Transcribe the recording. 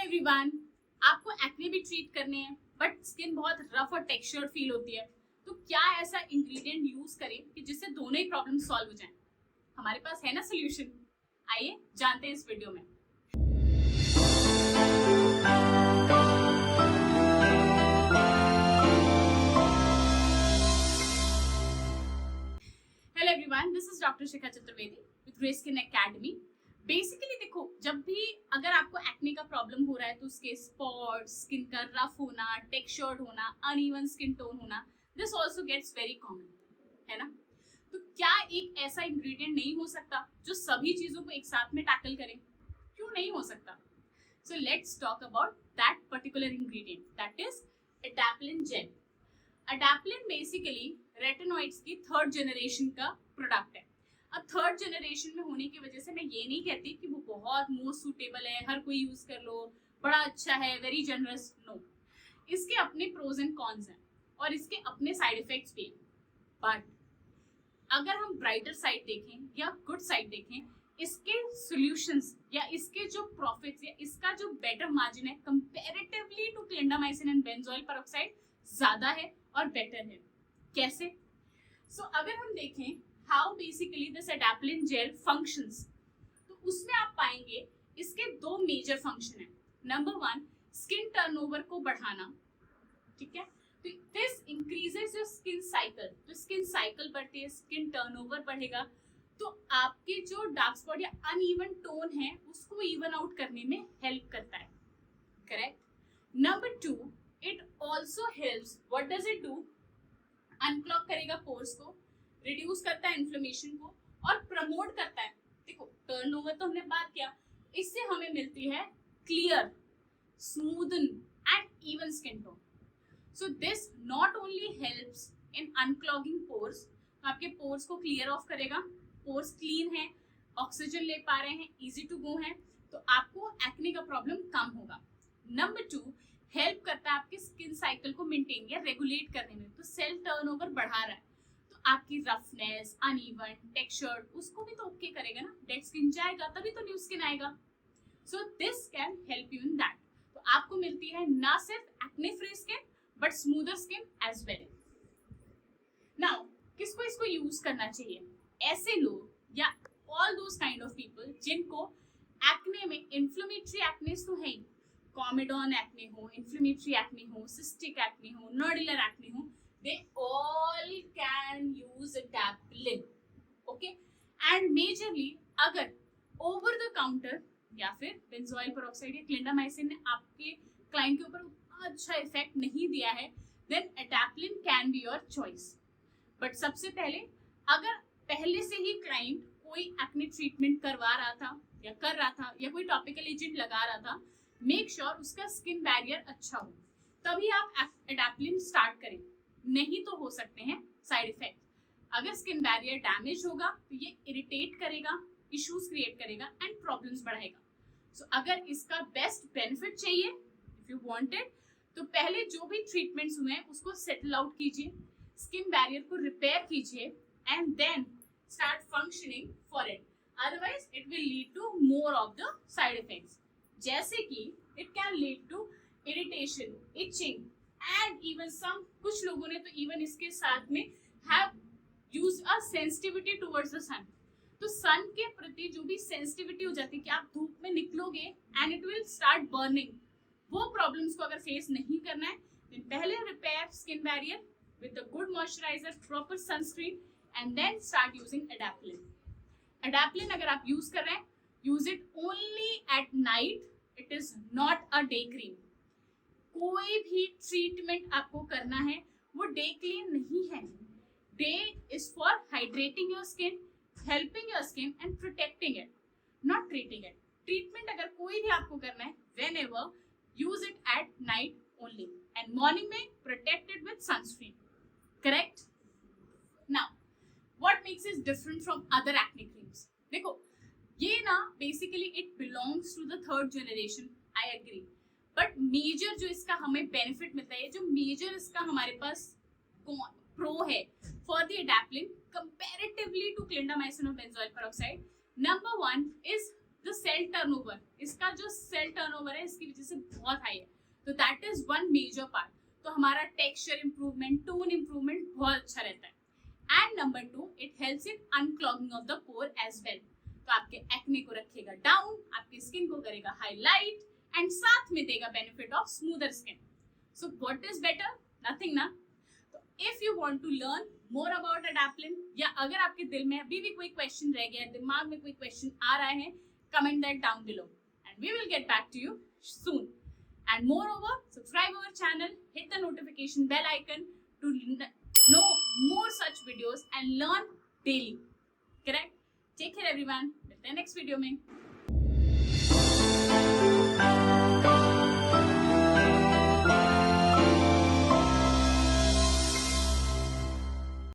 Everyone, आपको acne भी treat करने हैं बट स्किन बहुत रफ और टेक्सचर्ड फील होती है, तो क्या ऐसा इंग्रेडिएंट यूज करें कि जिससे दोनों ही प्रॉब्लम सॉल्व हो जाएं? हमारे पास है ना सोल्यूशन। आइए जानते हैं इस वीडियो में। Hello everyone, this is doctor Shikha Chaturvedi with grey skin academy. Basically देखो, जब भी अगर आपको एक्ने का प्रॉब्लम हो रहा है तो उसके स्पॉट्स, स्किन का रफ होना, टेक्सचर्ड होना, अनइवन स्किन टोन होना, this also gets very common, है ना? तो क्या एक ऐसा इंग्रेडिएंट नहीं हो सकता जो सभी चीजों को एक साथ में टैकल करे? क्यों नहीं हो सकता? So let's talk about that particular ingredient, that is adapalene gel. Adapalene basically retinoids की थर्ड जनरेशन का प्रोडक्ट है। अब थर्ड जनरेशन में होने की वजह से मैं ये नहीं कहती कि वो बहुत मोस्ट सूटेबल है, हर कोई यूज कर लो, बड़ा अच्छा है, वेरी जनरस। नो, इसके अपने प्रोज एंड कॉन्स हैं और इसके अपने साइड इफेक्ट्स भी हैं। बट अगर हम ब्राइटर साइड देखें या गुड साइड देखें, इसके सॉल्यूशंस या इसके जो प्रॉफिट्स या इसका जो बेटर मार्जिन है comparatively to clindamycin and benzoyl peroxide ज्यादा है और बेटर है। कैसे? अगर हम देखें how basically this adapalene gel functions, तो उसमें आप पाएंगे इसके दो मेजर फंक्शन है। नंबर वन, स्किन टर्नओवर को बढ़ाना, ठीक है? तो this increases your skin cycle. तो स्किन साइकिल बढ़ती है, स्किन टर्नओवर बढ़ेगा, तो आपके जो डार्क स्पॉट या अनइवन टोन है उसको इवन आउट करने में हेल्प करता है। Correct? Number two, it also helps, what does it do? Unclog करेगा पोर्स को, रिड्यूस करता है इन्फ्लेमेशन को और प्रमोट करता है। देखो, टर्नओवर तो हमने बात किया, इससे हमें मिलती है clear, smoothen and even skin tone. So this not only helps in unclogging pores, तो आपके पोर्स को क्लियर ऑफ करेगा, पोर्स क्लीन है, ऑक्सीजन ले पा रहे हैं, इजी टू गो है, तो आपको एक्ने का प्रॉब्लम कम होगा। नंबर टू, हेल्प करता है आपके स्किन साइकिल को मेंटेन या रेगुलेट करने में, तो सेल टर्नओवर बढ़ा रहा है, तो आपकी रफनेस, अनइवन टेक्सचर उसको भी तो ओके करेगा ना। डेड स्किन जाएगा तभी तो न्यू स्किन आएगा। So this can help you in that. तो आपको मिलती है ना सिर्फ acne free skin but smoother skin as well. Now, किसको इसको यूज करना चाहिए? ऐसे लोग या all those kind of people जिनको एक्ने में इन्फ्लेमेटरी एक्नेस तो है ही, कॉमेडॉन एक्ने हो, इन्फ्लेमेटरी एक्ने हो, सिस्टिक एक्ने हो, नोडुलर एक्ने हो, they all can use adapalene, okay? And majorly अगर over the counter या फिर बेंजोइल पेरोक्साइड या क्लिंडामाइसिन ने आपके क्लाइंट के ऊपर उतना अच्छा इफेक्ट नहीं दिया है, then adapalene can be your choice। But सबसे पहले, अगर पहले से ही क्लाइंट कोई एक्ने ट्रीटमेंट करवा रहा था या कर रहा था या कोई टॉपिकल एजेंट लगा रहा था, मेक श्योर उसका स्किन बैरियर अच्छा हो, तभी आप एडाप्लिन स्टार्ट करें। नहीं तो हो सकते हैं साइड इफेक्ट। अगर स्किन बैरियर डैमेज होगा तो ये इरिटेट करेगा, इश्यूज क्रिएट करेगा एंड प्रॉब्लम्स बढ़ाएगा। सो अगर इसका बेस्ट बेनिफिट चाहिए, इफ यू वांटेड, तो पहले जो भी ट्रीटमेंट्स हुए हैं उसको सेटल आउट कीजिए, स्किन बैरियर को रिपेयर कीजिए and then start functioning for it. Otherwise it will lead to more of the side effects, जैसे कि it can lead to irritation, etching and even some, कुछ लोगों ने तो इवन इसके साथ में have used a sensitivity towards the sun. तो सन के प्रति जो भी सेंसिटिविटी हो जाती है कि आप धूप में निकलोगे and it will start burning, वो प्रॉब्लम्स को अगर फेस नहीं करना है, तो पहले repair skin barrier with a good moisturiser, proper sunscreen and then start using adapalene. Adapalene अगर आप यूज कर रहे हैं, use it only at night, it is not a day cream. कोई भी ट्रीटमेंट आपको करना है वो डे के लिए नहीं है। Day is for hydrating your skin, helping your skin and protecting it, not treating it. Treatment अगर कोई भी आपको करना है, whenever, use it at night only and morning में protected with sunscreen. Correct? Now, what makes it different from other acne creams? देखो, ये ना basically it belongs to the third generation, I agree, but major जो इसका हमें benefit मिलता है, जो मेजर इसका हमारे पास प्रो है for the adapalene comparatively to clindamycin और benzoyl peroxide, number one is the cell turnover, इसका जो सेल टर्नओवर है इसकी वजह से बहुत हाई है, तो that is one major part. तो हमारा टेक्सचर इंप्रूवमेंट, टोन इंप्रूवमेंट बहुत अच्छा रहता है। And number 2, it helps in unclogging of the pore as well. तो आपके एक्ने को रखेगा डाउन, आपकी स्किन को करेगा हाईलाइट, एंड साथ में देगा benefit of smoother skin. So what is better? Nothing ना। तो if you want to learn more about adapalene, या अगर आपके दिल में अभी भी कोई क्वेश्चन रह गया है, दिमाग में कोई क्वेश्चन आ रहा है, comment that down below and we will get back to you soon. And moreover, subscribe our channel, hit the notification bell icon to know more such videos and learn daily. Correct? Take care everyone. Till the next video mein.